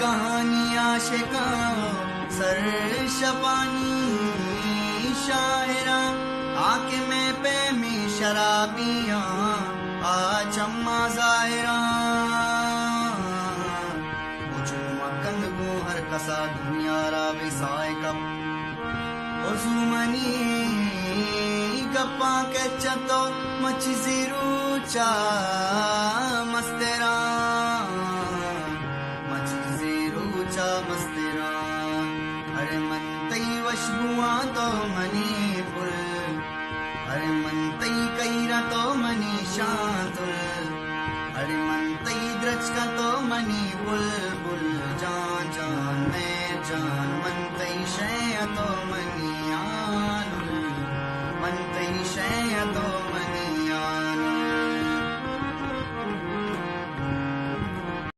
कहानी आशिका सरशपानी शायरा आके मैं पे में शराबियाँ आचम्मा जायरा उचुमा कंद गो हर कसा दुनिया रा विसाय कप ओजुमनी गप्पा के चतो मच जिरूचा मस्तेरा मच जिरूचा मस्तेरा अरे मन तई वशबुआ तो मणिपुर अरे मन तई कैरा तो मनी शांतुर अरे मन तई द्रच का तो मनी बुलबुल जान जान मैं जान मन तई शय तो मनी आलुल मन तई शय तो